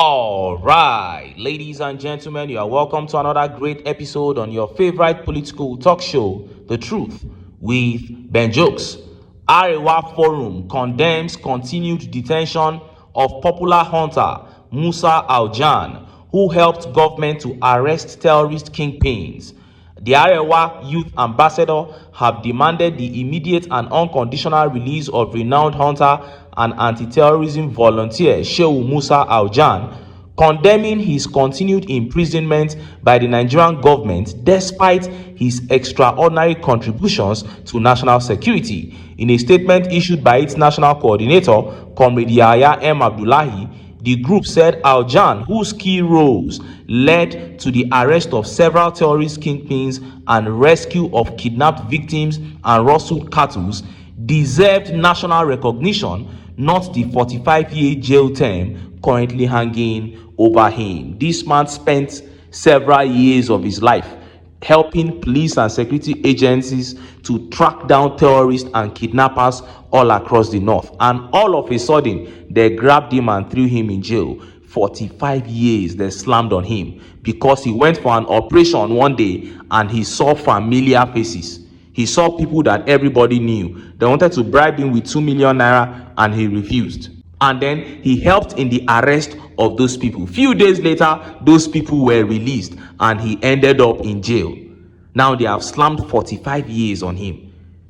All right, ladies and gentlemen, you are welcome to another great episode on your favorite political talk show, The Truth with Ben Jokes. Arewa Forum condemns continued detention of popular hunter Musa Aljan, who helped government to arrest terrorist kingpins. The Arewa Youth Ambassador have demanded the immediate and unconditional release of renowned hunter and anti-terrorism volunteer Shehu Musa Aljan, condemning his continued imprisonment by the Nigerian government despite his extraordinary contributions to national security. In a statement issued by its national coordinator, Comrade Yahya M. Abdullahi, the group said Aljan, whose key roles led to the arrest of several terrorist kingpins and rescue of kidnapped victims and rustled cattle, deserved national recognition, not the 45-year jail term currently hanging over him. This man spent several years of his life helping police and security agencies to track down terrorists and kidnappers all across the north, and all of a sudden they grabbed him and threw him in jail. 45 years they slammed on him because he went for an operation one day and he saw familiar faces. He saw people that everybody knew. They wanted to bribe him with 2 million naira and he refused. And then he helped in the arrest of those people. Few days later, those people were released and he ended up in jail. Now they have slammed 45 years on him.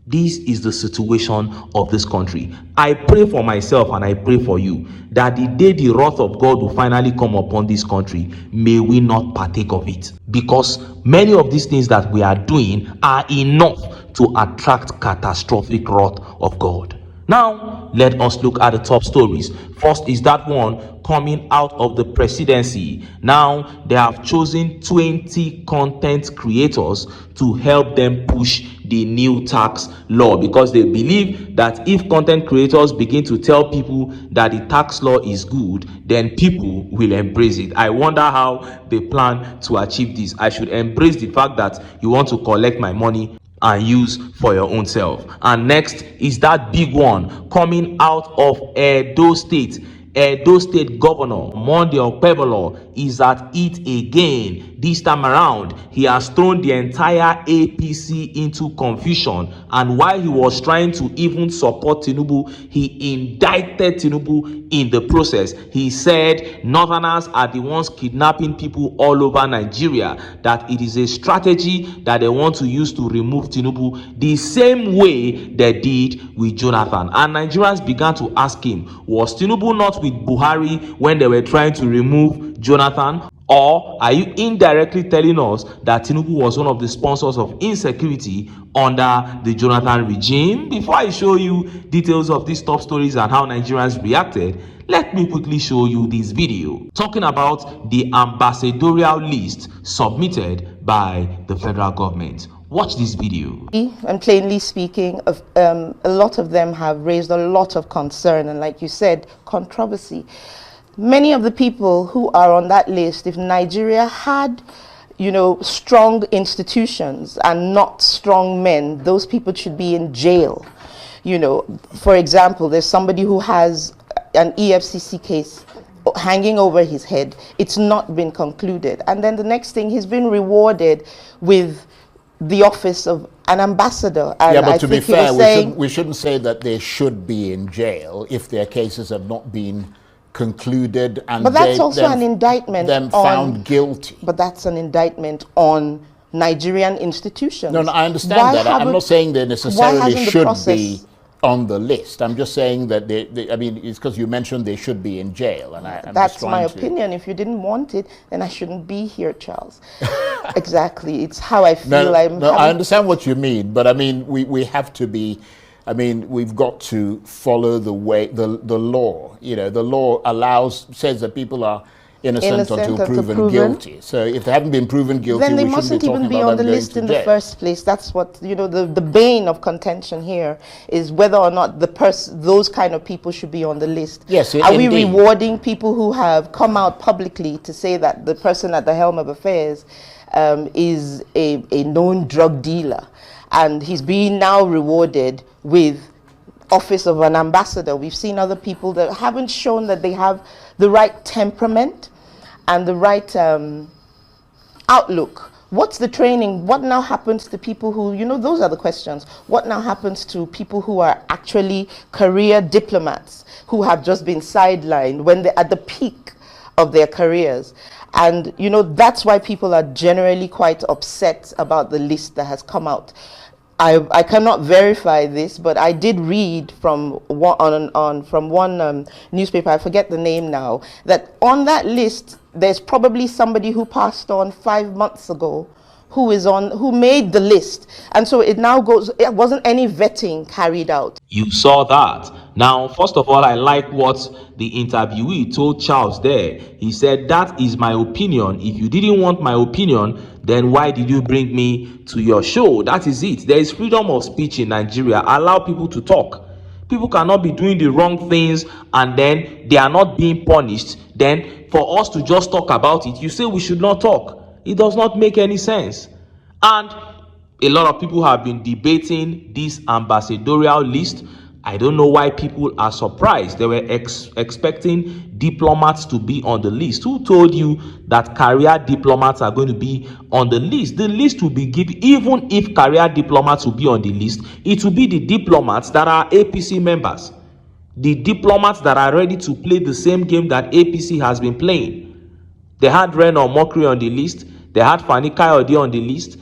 This is the situation of this country. I pray for myself and I pray for you that the day the wrath of God will finally come upon this country, may we not partake of it. Because many of these things that we are doing are enough to attract catastrophic wrath of God. Now, let us look at the top stories. First is that one coming out of the presidency. Now, they have chosen 20 content creators to help them push the new tax law, because they believe that if content creators begin to tell people that the tax law is good, then people will embrace it. I wonder how they plan to achieve this. I should embrace the fact that you want to collect my money and use for your own self. And next is that big one coming out of Edo State. Edo State Governor Monday Okpebolo is at it again. This time around, he has thrown the entire APC into confusion, and while he was trying to even support Tinubu, he indicted Tinubu in the process. He said Northerners are the ones kidnapping people all over Nigeria, that it is a strategy that they want to use to remove Tinubu the same way they did with Jonathan. And Nigerians began to ask him, was Tinubu not with Buhari when they were trying to remove Jonathan? Or are you indirectly telling us that Tinubu was one of the sponsors of insecurity under the Jonathan regime? Before I show you details of these top stories and how Nigerians reacted, let me quickly show you this video talking about the ambassadorial list submitted by the federal government. Watch this video. And plainly speaking, a lot of them have raised a lot of concern and, like you said, controversy. Many of the people who are on that list, if Nigeria had, strong institutions and not strong men, those people should be in jail. For example, there's somebody who has an EFCC case hanging over his head. It's not been concluded. And then the next thing, he's been rewarded with the office of an ambassador. And yeah, but to be fair, we shouldn't say that they should be in jail if their cases have not been concluded and but that's also an indictment them found guilty. But that's an indictment on Nigerian institutions. No, I understand that. I'm not saying they necessarily should be on the list. I'm just saying that I mean, it's because you mentioned they should be in jail, and that's my opinion. If you didn't want it, then I shouldn't be here, Charles. Exactly, it's how I feel. I understand what you mean, but I mean, we have to be. I mean, we've got to follow the law. The law says that people are innocent until proven guilty. So if they haven't been proven guilty, then they we mustn't shouldn't even be be on the list in the first place. That's what the bane of contention here is, whether or not those kind of people should be on the list. Yes, are we rewarding people who have come out publicly to say that the person at the helm of affairs is a known drug dealer, and he's being now rewarded with office of an ambassador. We've seen other people that haven't shown that they have the right temperament and the right outlook. What's the training? What now happens to people who, those are the questions. What now happens to people who are actually career diplomats, who have just been sidelined when they're at the peak of their careers? And, that's why people are generally quite upset about the list that has come out. I cannot verify this, but I did read from one newspaper, I forget the name now, that on that list, there's probably somebody who passed on 5 months ago who made the list. And so it now goes, it wasn't any vetting carried out. You saw that. Now, first of all, I like what the interviewee told Charles there. He said, that is my opinion. If you didn't want my opinion, then why did you bring me to your show? That is it. There is freedom of speech in Nigeria. Allow people to talk. People cannot be doing the wrong things and then they are not being punished. Then for us to just talk about it, you say we should not talk. It does not make any sense. And a lot of people have been debating this ambassadorial list. I don't know why people are surprised. They were expecting diplomats to be on the list. Who told you that career diplomats are going to be on the list? The list will be given. Even if career diplomats will be on the list, it will be the diplomats that are APC members, the diplomats that are ready to play the same game that APC has been playing. They had Reno Mokri on the list. They had Fani Kayode on the list.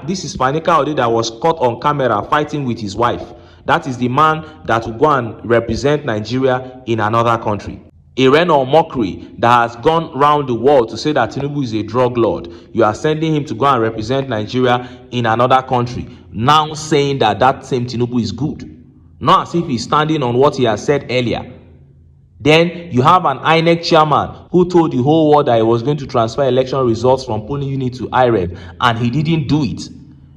This is Fani Kayode that was caught on camera fighting with his wife. That is the man that will go and represent Nigeria in another country. A Reno Mokri that has gone around the world to say that Tinubu is a drug lord. You are sending him to go and represent Nigeria in another country. Now saying that same Tinubu is good. Not as if he's standing on what he has said earlier. Then you have an INEC chairman who told the whole world that he was going to transfer election results from polling unit to IREV, and he didn't do it.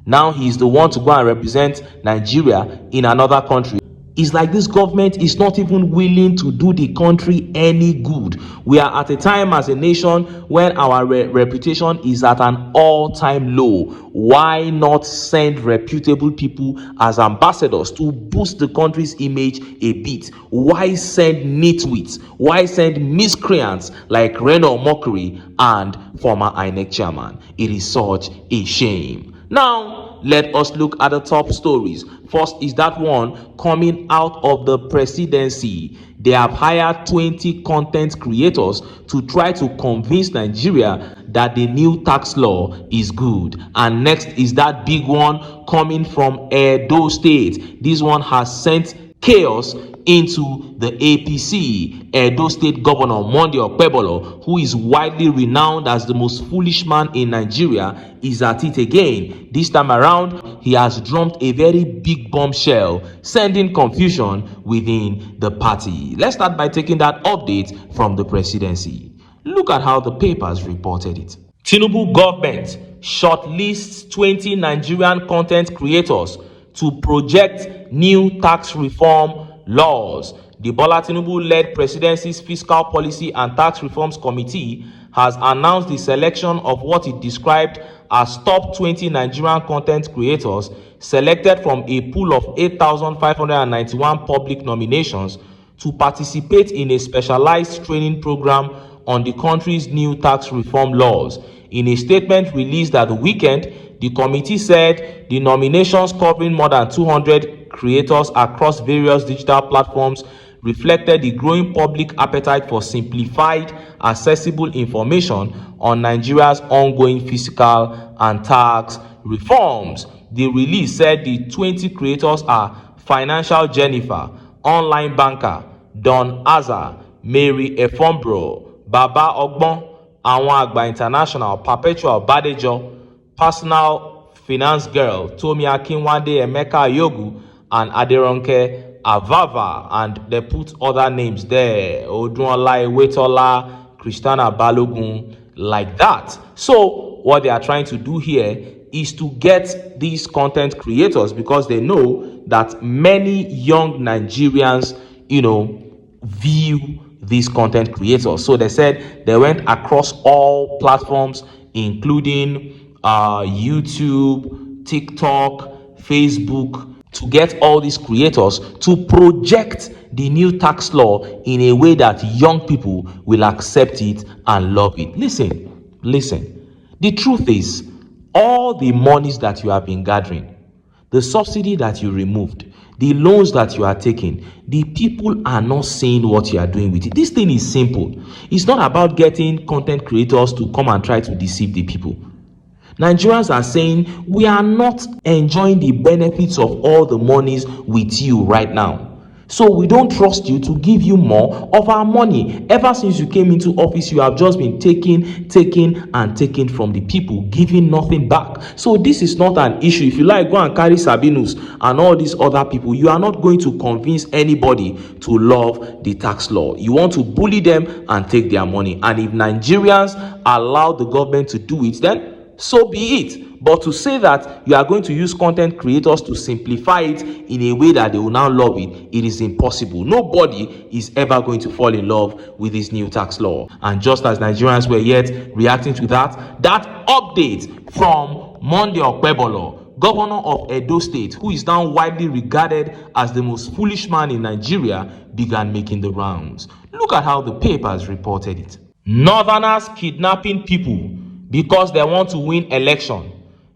Now he's the one to go and represent Nigeria in another country. It's like this government is not even willing to do the country any good. We are at a time as a nation when our reputation is at an all-time low. Why not send reputable people as ambassadors to boost the country's image a bit? Why send nitwits? Why send miscreants like Reno Mokri and former INEC chairman? It is such a shame. Now, let us look at the top stories. First is that one coming out of the presidency. They have hired 20 content creators to try to convince Nigeria that the new tax law is good. And next is that big one coming from Edo State. This one has sent chaos into the APC. Edo State Governor Monday Okpebolo, who is widely renowned as the most foolish man in Nigeria, is at it again. This time around, he has drummed a very big bombshell, sending confusion within the party. Let's start by taking that update from the presidency. Look at how the papers reported it. Tinubu government shortlists 20 Nigerian content creators to project new tax reform laws. The Bola Tinubu-led presidency's Fiscal Policy and Tax Reforms Committee has announced the selection of what it described as top 20 Nigerian content creators selected from a pool of 8,591 public nominations to participate in a specialized training program on the country's new tax reform laws. In a statement released at the weekend, the committee said the nominations covering more than 200 creators across various digital platforms reflected the growing public appetite for simplified, accessible information on Nigeria's ongoing fiscal and tax reforms. The release said the 20 creators are Financial Jennifer, Online Banker, Don Azar, Mary Efombro, Baba Ogbon, Àwọn Àgbà International, Perpetual Badejo, Personal Finance Girl, Tomi Akinwande, Emeka Yogu, and Aderonke Avava, and they put other names there, Odunola Ewetola, Christiana Balogun, like that. So what they are trying to do here is to get these content creators, because they know that many young Nigerians, view these content creators. So they said they went across all platforms, including YouTube, TikTok, Facebook, to get all these creators to project the new tax law in a way that young people will accept it and love it. Listen. The truth is, all the monies that you have been gathering, the subsidy that you removed, the loans that you are taking, the people are not saying what you are doing with it. This thing is simple. It's not about getting content creators to come and try to deceive the people. Nigerians are saying we are not enjoying the benefits of all the monies with you right now. So we don't trust you to give you more of our money. Ever since you came into office, you have just been taking from the people, giving nothing back. So this is not an issue. If you like, go and carry Sabinus and all these other people. You are not going to convince anybody to love the tax law. You want to bully them and take their money. And if Nigerians allow the government to do it, then so be it. But to say that you are going to use content creators to simplify it in a way that they will now love it, it is impossible. Nobody is ever going to fall in love with this new tax law. And just as Nigerians were yet reacting to that update from Monday Okpebolo, governor of Edo State, who is now widely regarded as the most foolish man in Nigeria, began making the rounds. Look at how the papers reported it. Northerners kidnapping people because they want to win election.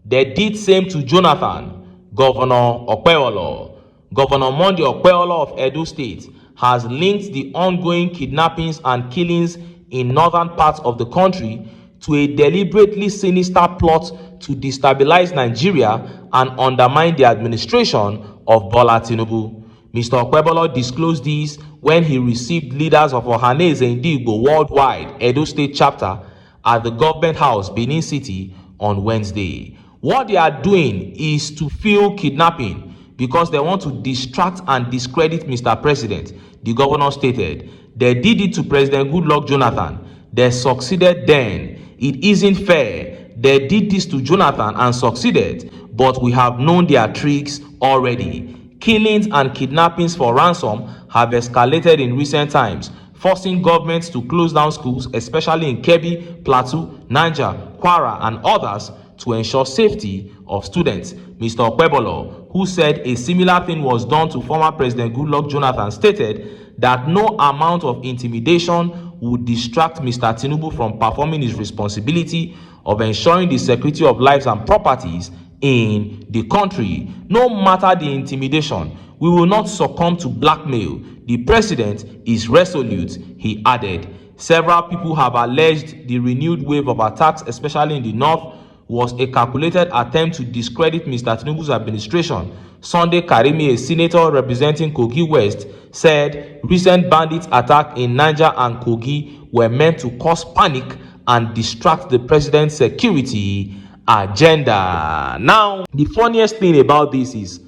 They did same to Jonathan. Governor Okpebolo. Governor Monday Okpebolo of Edo State has linked the ongoing kidnappings and killings in northern parts of the country to a deliberately sinister plot to destabilize Nigeria and undermine the administration of Bola Tinubu. Mr. Okpebolo disclosed this when he received leaders of Ohaneze Ndigbo Worldwide Edo State chapter at the government house, Benin City, on Wednesday. What they are doing is to fuel kidnapping because they want to distract and discredit Mr. President, the governor stated. They did it to President Goodluck Jonathan. They succeeded then. It isn't fair. They did this to Jonathan and succeeded, but we have known their tricks already. Killings and kidnappings for ransom have escalated in recent times, forcing governments to close down schools, especially in Kebbi, Plateau, Niger, Kwara, and others, to ensure safety of students. Mr. Okpebolo, who said a similar thing was done to former President Goodluck Jonathan, stated that no amount of intimidation would distract Mr. Tinubu from performing his responsibility of ensuring the security of lives and properties in the country. No matter the intimidation, we will not succumb to blackmail. The president is resolute, he added. Several people have alleged the renewed wave of attacks, especially in the north, was a calculated attempt to discredit Mr. Tinubu's administration. Sunday Karimi, a senator representing Kogi West, said recent bandit attacks in Niger and Kogi were meant to cause panic and distract the president's security agenda. Now, the funniest thing about this is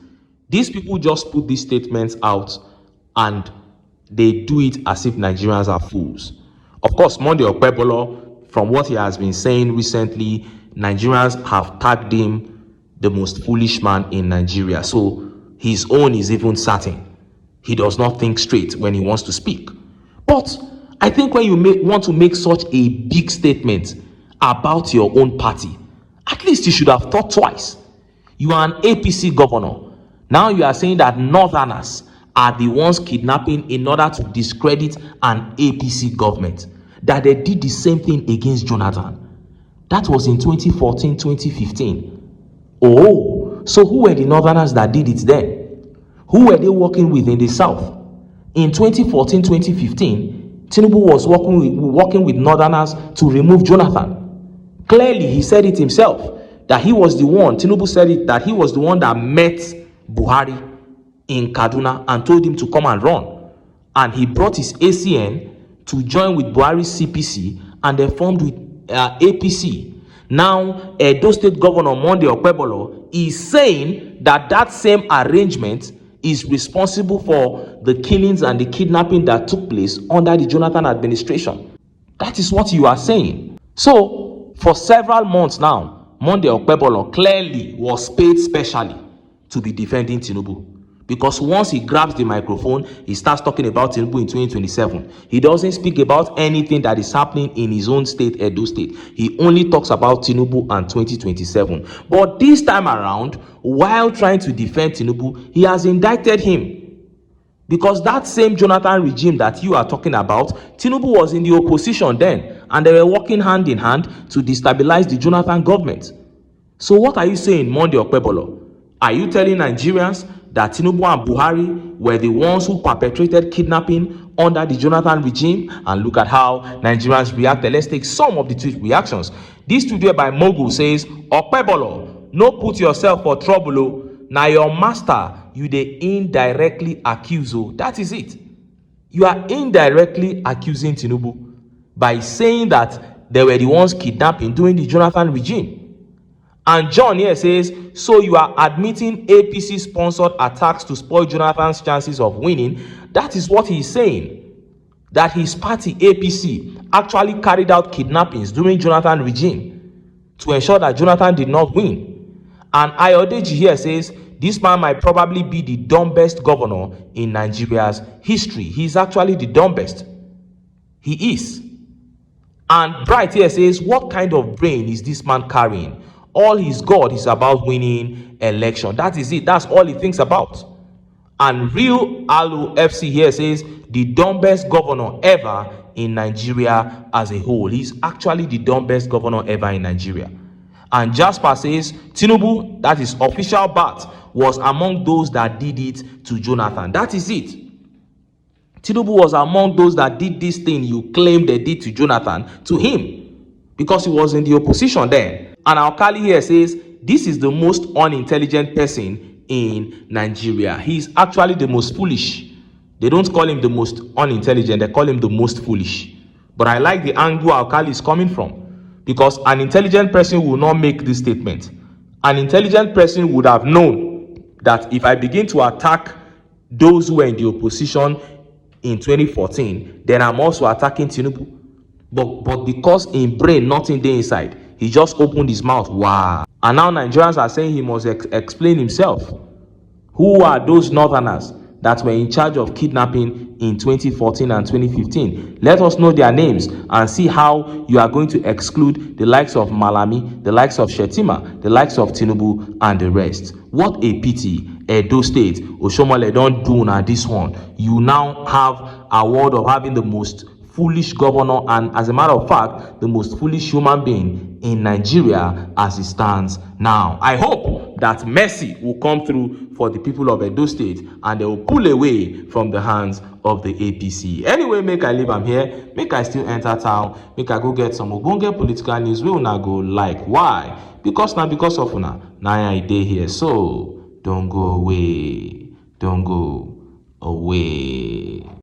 these people just put these statements out and they do it as if Nigerians are fools. Of course, Monday Okpebolo, from what he has been saying recently, Nigerians have tagged him the most foolish man in Nigeria. So his own is even certain. He does not think straight when he wants to speak. But I think when you want to make such a big statement about your own party, at least you should have thought twice. You are an APC governor. Now you are saying that Northerners are the ones kidnapping in order to discredit an APC government. That they did the same thing against Jonathan. That was in 2014, 2015. Oh, so who were the Northerners that did it then? Who were they working with in the South? In 2014, 2015, Tinubu was working with Northerners to remove Jonathan. Clearly, he said it himself, that he was the one, Tinubu said it, that he was the one that met Buhari in Kaduna and told him to come and run. And he brought his ACN to join with Buhari's CPC, and they formed with APC. Now, Edo State Governor Monday Okpebolo is saying that that same arrangement is responsible for the killings and the kidnapping that took place under the Jonathan administration. That is what you are saying. So, for several months now, Monday Okpebolo clearly was paid specially to be defending Tinubu. Because once he grabs the microphone, he starts talking about Tinubu in 2027. He doesn't speak about anything that is happening in his own state, Edo State. He only talks about Tinubu and 2027. But this time around, while trying to defend Tinubu, he has indicted him. Because that same Jonathan regime that you are talking about, Tinubu was in the opposition then, and they were working hand in hand to destabilize the Jonathan government. So what are you saying, Monday Okpebolo? Are you telling Nigerians that Tinubu and Buhari were the ones who perpetrated kidnapping under the Jonathan regime? And look at how Nigerians reacted. Let's take some of the tweet reactions. This tweet by Mogul says, Okpebolo, no put yourself for trouble. Oh. Now your master, you dey indirectly accuse. Oh. That is it. You are indirectly accusing Tinubu by saying that they were the ones kidnapping during the Jonathan regime. And John here says, so you are admitting APC-sponsored attacks to spoil Jonathan's chances of winning. That is what he's saying. That his party, APC, actually carried out kidnappings during Jonathan regime to ensure that Jonathan did not win. And Ayodeji here says, this man might probably be the dumbest governor in Nigeria's history. He's actually the dumbest. He is. And Bright here says, what kind of brain is this man carrying? All he's got is about winning election. That is it. That's all he thinks about. And Real Alu FC here says, the dumbest governor ever in Nigeria as a whole. He's actually the dumbest governor ever in Nigeria. And Jasper says, Tinubu, that is official bat, was among those that did it to Jonathan. That is it. Tinubu was among those that did this thing you claim they did to Jonathan to him, because he was in the opposition then. And Alkali here says, this is the most unintelligent person in Nigeria. He's actually the most foolish. They don't call him the most unintelligent, they call him the most foolish. But I like the angle Alkali is coming from, because an intelligent person will not make this statement. An intelligent person would have known that if I begin to attack those who were in the opposition in 2014, then I'm also attacking Tinubu. But because in brain nothing there inside, he just opened his mouth. Wow. And now Nigerians are saying he must explain himself. Who are those northerners that were in charge of kidnapping in 2014 and 2015? Let us know their names and see how you are going to exclude the likes of Malami, the likes of Shetima, the likes of Tinubu, and the rest. What a pity. Edo State, Oshomole don't do now this one. You now have award of having the most foolish governor, and as a matter of fact, the most foolish human being in Nigeria as it stands now. I hope that mercy will come through for the people of Edo State and they will pull away from the hands of the APC. Anyway, make I leave am here, make I still enter town, make I go get some ogbonge political news wey una go like. Why? Because of una na I dey here. So don't go away. Don't go away.